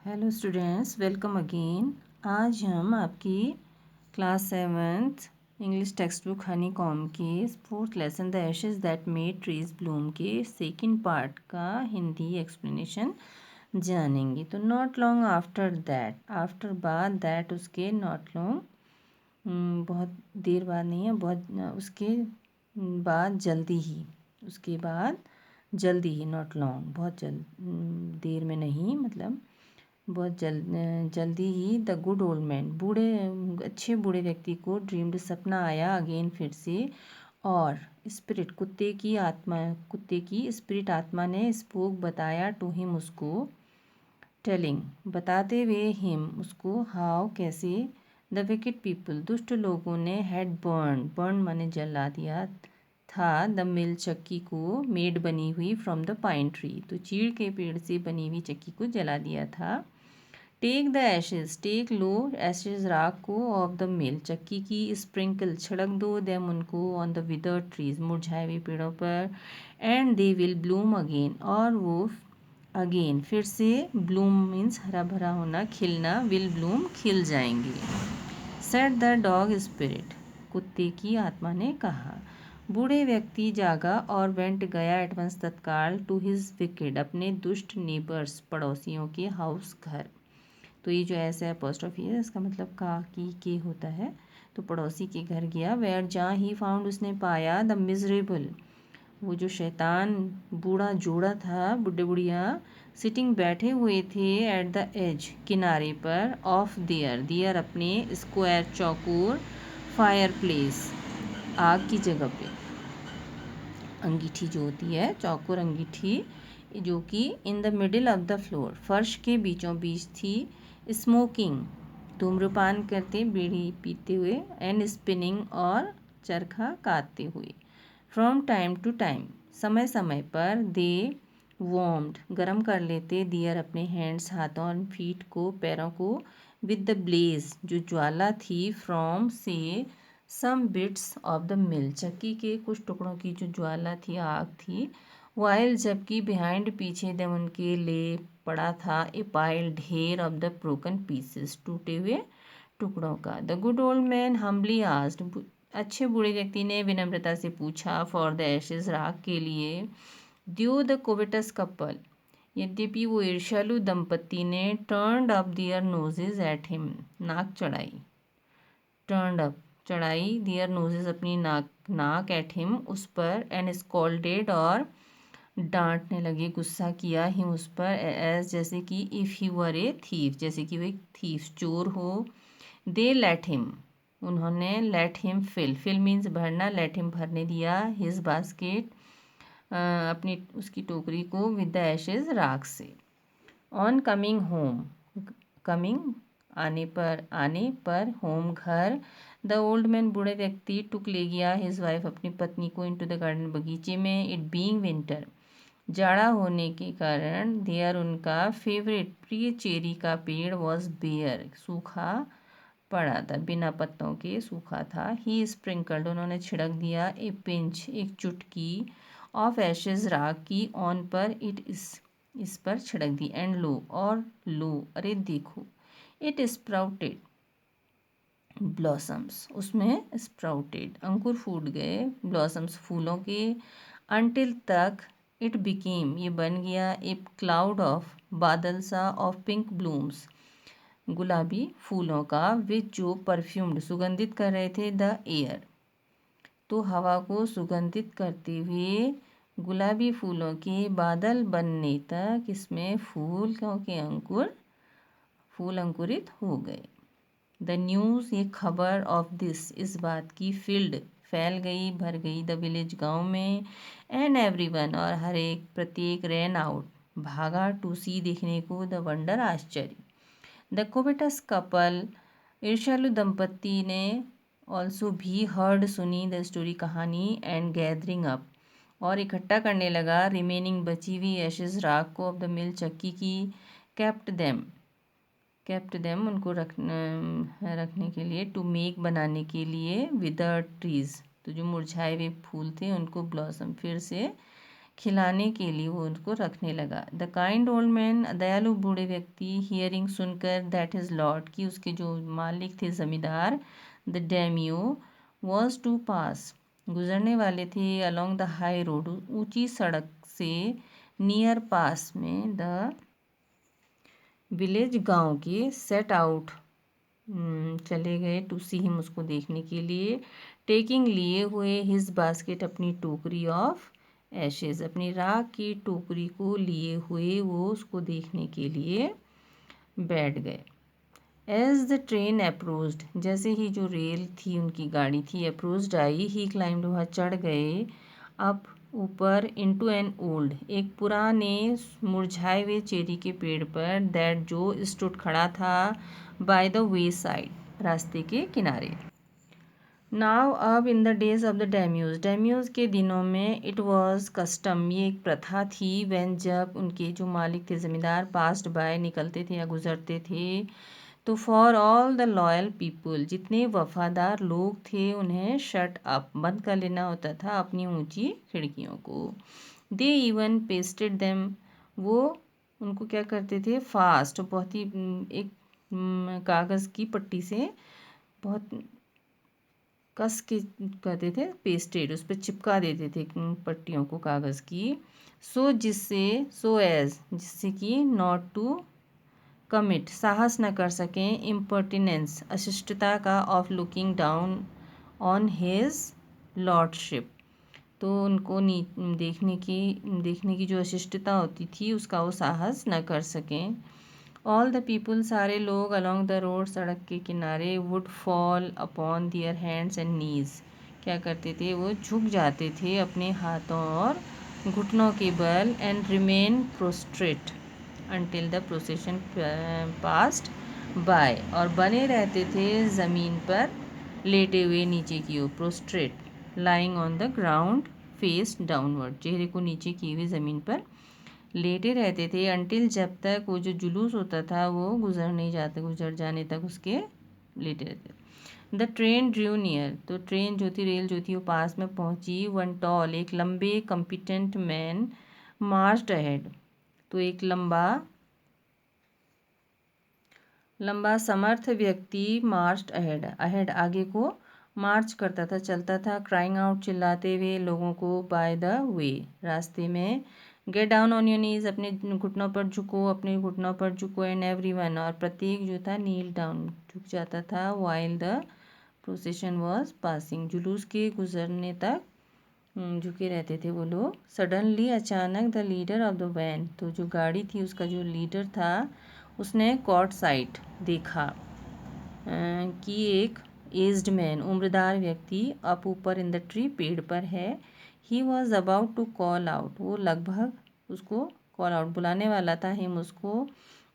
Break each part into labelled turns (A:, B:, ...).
A: Hello students, welcome again. आज हम आपकी class 7th English text book honeycomb के fourth lesson the ashes that made trees bloom के second part का Hindi explanation जानेंगे। तो not long after that, after बाद दैट उसके नॉट लॉन्ग बहुत देर बाद नहीं है, बहुत उसके बाद जल्दी ही, उसके बाद जल्दी ही, नॉट लॉन्ग बहुत देर में नहीं, मतलब बहुत जल्दी ही। द गुड ओल्ड मैन, अच्छे बूढ़े व्यक्ति को ड्रीम्ड, सपना आया, अगेन फिर से, और स्पिरिट कुत्ते की स्पिरिट आत्मा ने स्पोक बताया, टू हिम उसको, टेलिंग बताते हुए, हिम उसको, हाउ कैसे, द विकेट पीपल दुष्ट लोगों ने, हैड बर्न माने जला दिया था, द मिल चक्की को, मेड बनी हुई, फ्रॉम द पाइन ट्री तो चीड़ के पेड़ से बनी हुई चक्की को जला दिया था। टेक द एशेज, टेक लो एशेज राख को, ऑफ द मिल चक्की की, स्प्रिंकल छिड़क दो, देम उनको, ऑन द विदर्ड ट्रीज मुरझाए हुए पेड़ों पर, and they will Bloom again और वो अगेन फिर से, ब्लूम मीन्स हरा भरा होना, खिलना, विल ब्लूम खिल जाएंगे। सेट द डॉग स्पिरिट, कुत्ते की आत्मा ने कहा। बूढ़े व्यक्ति जागा और वेंट गया एडवांस तत्काल, टू हिज विकेड अपने दुष्ट नेबर्स पड़ोसियों के हाउस घर। तो ये जो ऐसा अपोस्ट्रोफी है, इसका मतलब का की के होता है। तो पड़ोसी के घर गया, वेयर जहाँ ही फाउंड उसने पाया, द मिजरेबल वो जो शैतान बूढ़ा जोड़ा था, बुढ़े बुढ़िया, सिटिंग बैठे हुए थे, एट द एज किनारे पर, ऑफ दियर अपने, स्क्वायर चौकोर, फायर प्लेस आग की जगह पे, अंगीठी जो होती है चौकोर अंगीठी, जो कि in the middle of the floor फर्श के बीचों बीच थी, स्मोकिंग धूम्रपान करते, बीड़ी पीते हुए, एंड स्पिनिंग और चरखा काटते हुए, फ्रॉम टाइम टू टाइम समय समय पर, दे वार्म्ड गर्म कर लेते, दियर अपने हैंड्स हाथों और फीट को, पैरों को, विद द ब्लेज जो ज्वाला थी, फ्रॉम से सम बिट्स ऑफ द मिल चक्की के कुछ टुकड़ों की जो ज्वाला थी, आग थी, वाइल जबकि बिहाइंड पीछे दम उनके ले पड़ा था, ए पाइल ढेर ऑफ द ब्रोकन पीसेस टूटे हुए टुकड़ों का। The good old man humbly asked, अच्छे बूढ़े व्यक्ति ने विनम्रता से पूछा, फॉर द एशेज राख के लिए, ड्यू द कोवेटस कपल यद्यपि वो ईर्ष्यालु दंपति ने, turned up their noses at him नाक चढ़ाई, टर्न्ड अप चढ़ाई, दियर नोजेज अपनी नाक एट हिम उस पर, एंड स्कॉल्डेड और डांटने लगे, गुस्सा किया, हिम उस पर, एज जैसे कि, if he were a thief जैसे कि वो एक थीफ चोर हो। दे लेट हिम उन्होंने, लेट हिम फिल मीन्स भरना, लेट हिम भरने दिया, हिज बास्केट अपनी उसकी टोकरी को, विद द एशेज राख से। ऑन कमिंग होम, कमिंग आने पर, होम घर, द ओल्ड मैन बूढ़े व्यक्ति, टुक ले गया, हिज वाइफ अपनी पत्नी को, इनटू द गार्डन बगीचे में, इट बीइंग विंटर जाड़ा होने के कारण, देयर उनका फेवरेट प्रिय चेरी का पेड़, वॉज बेयर सूखा पड़ा था, बिना पत्तों के सूखा था, ही स्प्रिंकल्ड उन्होंने छिड़क दिया, ए पिंच एक चुटकी, ऑफ एशेज राख की, ऑन पर, इस पर छिड़क दी, एंड लो और लो अरे देखो, इट स्प्राउटेड ब्लॉसम्स उसमें स्प्राउटेड अंकुर फूट गए, ब्लॉसम्स फूलों के, अनटिल तक, इट बिकेम ये बन गया, ए क्लाउड ऑफ बादल सा, ऑफ पिंक ब्लूम्स गुलाबी फूलों का, विच जो परफ्यूम्ड सुगंधित कर रहे थे, द एयर तो हवा को सुगंधित करते हुए, गुलाबी फूलों के बादल बनने तक, इसमें फूलों के फूल अंकुरित हो गए। द न्यूज़ ये खबर, ऑफ दिस इस बात की, फील्ड फैल गई, भर गई, द विलेज गांव में, एंड एवरीवन और हर एक प्रत्येक, रैन आउट भागा, टू सी देखने को, द वंडर आश्चर्य। द कोवेटस कपल ईर्ष्यालु दंपति ने, ऑल्सो भी हर्ड सुनी, द स्टोरी कहानी, एंड गैदरिंग अप और इकट्ठा करने लगा, रिमेनिंग बची हुई एशेज राख को, ऑफ द मिल चक्की की, केप्ट देम उनको रखने के लिए, टू मेक बनाने के लिए, विदर्ड ट्रीज तो जो मुरझाए हुए फूल थे उनको, ब्लॉसम फिर से खिलाने के लिए वो उनको रखने लगा। द काइंड ओल्ड मैन, दयालु बूढ़े व्यक्ति, हियरिंग सुनकर दैट हिज लॉर्ड की उसके जो मालिक थे ज़मींदार, द डेमियो वॉज टू पास गुजरने वाले थे अलोंग द हाई रोड ऊंची सड़क से, नियर पास में द विलेज गांव के, सेट आउट चले गए टू सी हिम उसको देखने के लिए, टेकिंग लिए हुए हिज बास्केट अपनी टोकरी ऑफ एशेज अपनी राख की टोकरी को लिए हुए वो उसको देखने के लिए बैठ गए। एज द ट्रेन अप्रोच्ड जैसे ही जो रेल थी उनकी गाड़ी थी अप्रोच्ड आई, ही क्लाइम्ड वहाँ चढ़ गए, अप ऊपर, इनटू एन ओल्ड एक पुराने मुरझाए हुए चेरी के पेड़ पर, दैट जो स्टूड खड़ा था, बाय द वे साइड रास्ते के किनारे। नाउ अब in the days of the daimyo के दिनों में, इट वॉज कस्टम ये एक प्रथा थी, व्हेन जब उनके जो मालिक थे ज़मींदार पास्ड बाय निकलते थे या गुजरते थे, तो for all the loyal people जितने वफादार लोग थे उन्हें शट अप बंद कर लेना होता था अपनी ऊंची खिड़कियों को। दे इवन पेस्टेड देम वो उनको क्या करते थे, फास्ट बहुत ही एक कागज़ की पट्टी से बहुत कस के करते थे, पेस्टेड उस पर चिपका देते थे पट्टियों को कागज़ की, जिससे कि नॉट टू कमिट साहस न कर सकें, इम्पर्टिनेंस अशिष्टता का, of looking down on his lordship तो उनको देखने की जो अशिष्टता होती थी उसका वो साहस न कर सकें। ऑल द पीपल सारे लोग अलॉन्ग द रोड सड़क के किनारे, would fall upon their hands and knees क्या करते थे, वो झुक जाते थे अपने हाथों और घुटनों के बल, and remain prostrate until the procession passed by और बने रहते थे ज़मीन पर लेटे हुए नीचे की ओर, prostrate lying on the ground face downward चेहरे को नीचे किए हुए ज़मीन पर लेटे रहते थे, अनटिल जब तक वो जो जुलूस होता था वो गुजर जाने तक उसके लेटे रहते। द ट्रेन ड्रू नियर तो ट्रेन जो थी रेल जो थी वो पास में पहुंची, वन टॉल एक लंबे कम्पिटेंट मैन मार्च्ड अहेड तो एक लंबा समर्थ व्यक्ति मार्च्ड अहेड आगे को मार्च करता था, चलता था, क्राइंग आउट चिल्लाते हुए लोगों को, बाय द वे रास्ते में, gate down on your knees अपने घुटनों पर झुको, एंड एवरीवन और प्रत्येक जो था नील डाउन झुक जाता था, while the procession was passing जुलूस के गुजरने तक झुके रहते थे वो लोग। सडनली अचानक the leader of the van तो जो गाड़ी थी उसका जो लीडर था उसने कॉट साइट देखा कि एक एज्ड मैन उम्रदार व्यक्ति अप ऊपर इन द ट्री पेड़ पर है, he was about to call out वो लगभग उसको कॉल आउट बुलाने वाला था, हिम उसको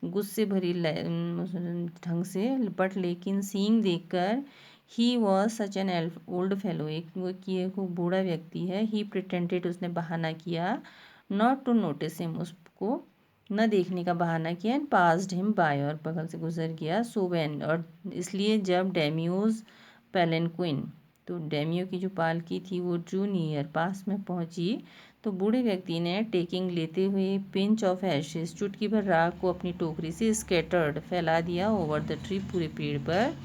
A: गुस्से भरी ढंग से, बट लेकिन सीइंग देखकर, he was such an old fellow एक बूढ़ा व्यक्ति है, ही प्रिटेंडेड उसने बहाना किया, नॉट टू नोटिस हिम उसको न देखने का बहाना किया, एंड पास्ड हिम बाय और बगल से गुजर गया, सो व्हेन और इसलिए जब डेम्यूज पैलेंक्विन तो डेमियो की जो पालकी थी वो ड्रू नियर पास में पहुंची, तो बूढ़े व्यक्ति ने टेकिंग लेते हुए पिंच ऑफ एशेस चुटकी भर राख को अपनी टोकरी से स्कैटर्ड फैला दिया ओवर द ट्री पूरे पेड़ पर,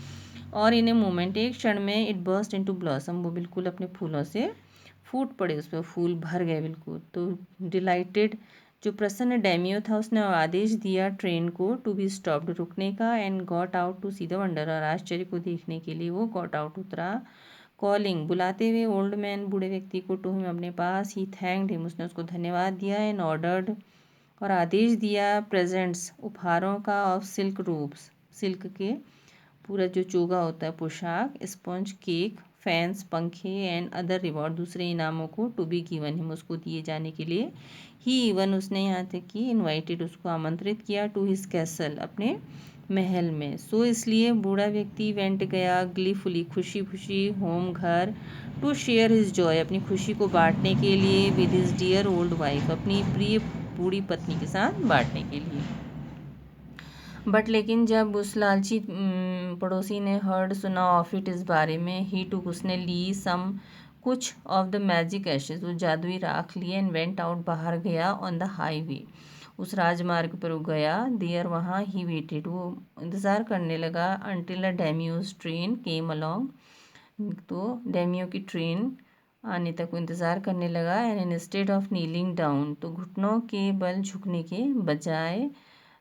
A: और इन ए मोमेंट एक क्षण में, इट बर्स्ट इनटू ब्लॉसम वो बिल्कुल अपने फूलों से फूट पड़े, उस पर फूल भर गए बिल्कुल। तो डिलाइटेड जो प्रसन्न डेमियो था उसने आदेश दिया ट्रेन को टू बी स्टॉप्ड रुकने का, and got out to see the wonder और आश्चर्य को देखने के लिए वो गॉट आउट उतरा, कॉलिंग बुलाते हुए ओल्ड मैन बूढ़े व्यक्ति को टू हिम अपने पास, ही थैंक्ड हिम उसने उसको धन्यवाद दिया, एंड ऑर्डर्ड और आदेश दिया प्रेजेंट्स उपहारों का, ऑफ सिल्क रोब्स सिल्क के पूरा जो चोगा होता है पोशाक, स्पंज केक, फैंस पंखे, एंड अदर रिवॉर्ड दूसरे इनामों को, टू बी गिवन हिम उसको दिए जाने के लिए, ही इवन उसने यहाँ तक कि इनवाइटेड उसको आमंत्रित किया, टू हिज कैसल अपने महल में, सो इसलिए बूढ़ा व्यक्ति वेंट गया ग्लीफुली खुशी खुशी होम घर, टू शेयर हिज जॉय अपनी खुशी को बांटने के लिए, with his dear old wife अपनी प्रिय बूढ़ी पत्नी के साथ बांटने के लिए। बट लेकिन जब उस लालची पड़ोसी ने हर्ड सुना ऑफ इट इस बारे में, ही टुक उसने ली सम कुछ ऑफ द मैजिक एशेज, वो जादुई राख लिए, एंड वेंट आउट, बाहर गया, ऑन द हाईवे, उस राजमार्ग पर वो गया, देयर वहाँ, ही वेटेड, वो इंतज़ार करने लगा, until a daimyo train came along, तो डेमियो की ट्रेन आने तक वो इंतज़ार करने लगा, and instead of kneeling down, तो घुटनों के बल झुकने के बजाय,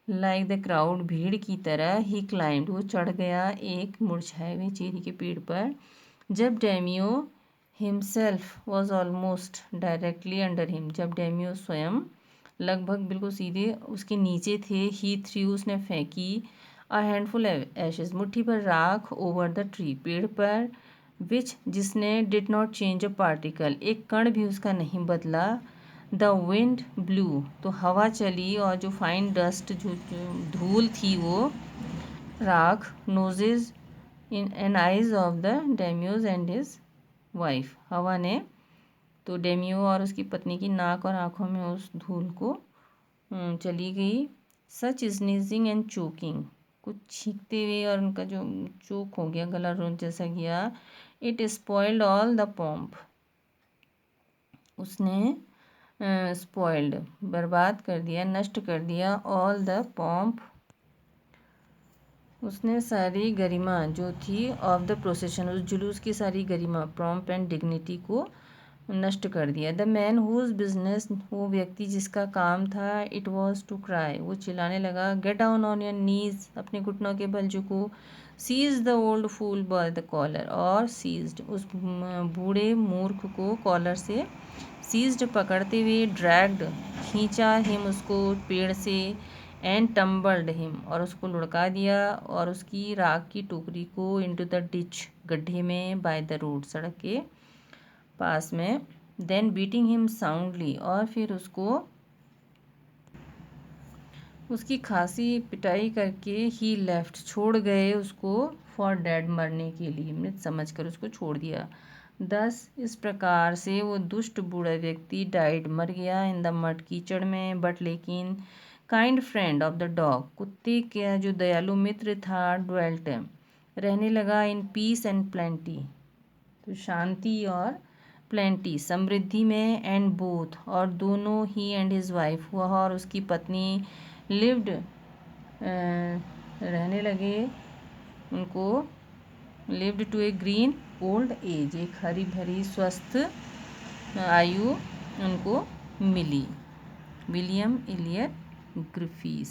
A: लाइक द क्राउड, भीड़ की तरह, ही क्लाइंब, वो चढ़ गया एक मुरझाए हुए चेरी के पेड़ पर। जब daimyo himself was almost directly under him, जब डेमियो स्वयं लगभग बिल्कुल सीधे उसके नीचे थे, ही थ्री, उसने फेंकी, अ हैंडफुल एशेज, मुट्ठी पर राख, ओवर द ट्री, पेड़ पर, विच, जिसने, did not change a particle, एक कण भी उसका नहीं बदला, द विंड ब्लू, तो हवा चली, और जो फाइन डस्ट, जो धूल थी, वो राख, noses in and eyes of the daimyo and his wife, हवा ने तो डेमियो और उसकी पत्नी की नाक और आंखों में उस धूल को चली गई। सच स्नीजिंग एंड चोकिंग, कुछ छींकते हुए, और उनका जो चोक हो गया, गला रोन जैसा गया, it spoiled all the pomp, उसने स्पॉइल्ड, बर्बाद कर दिया, नष्ट कर दिया, ऑल द पॉम्प, उसने सारी गरिमा जो थी, ऑफ द प्रोसेशन, उस जुलूस की सारी गरिमा, प्रॉम्प एंड डिग्निटी को नष्ट कर दिया। द मैन हुज बिजनेस, वो व्यक्ति जिसका काम था, इट वॉज टू क्राई, वो चिल्लाने लगा, get down on your knees, अपने घुटनों के बल झुको, seize the old fool by the collar, और सीज्ड, उस बूढ़े मूर्ख को कॉलर से, सीज्ड, पकड़ते हुए, ड्रैग्ड, खींचा, हिम, उसको पेड़ से, एंड टम्बल्ड हिम, और उसको लुढ़का दिया, और उसकी राख की टोकरी को, इनटू द डिच, गड्ढे में, बाय द रोड, सड़क के पास में, देन बीटिंग हिम साउंडली, और फिर उसको उसकी खासी पिटाई करके, ही लेफ्ट, छोड़ गए उसको, फॉर डेड, मरने के लिए, मृत समझकर उसको छोड़ दिया। दस, इस प्रकार से वो दुष्ट बूढ़ा व्यक्ति, डाइड, मर गया, इन द मड, कीचड़ में, बट लेकिन, kind friend of the dog, कुत्ते का जो दयालु मित्र था, ड्वेल्ट, रहने लगा, इन पीस एंड प्लेंटी, तो शांति और प्लेंटी, समृद्धि में, एंड बोथ, और दोनों, ही एंड हिज वाइफ, वह और उसकी पत्नी, लिव्ड, रहने लगे, उनको, lived to a green old age, एक हरी भरी स्वस्थ आयु उनको मिली। William Elliott ग्रिफिस।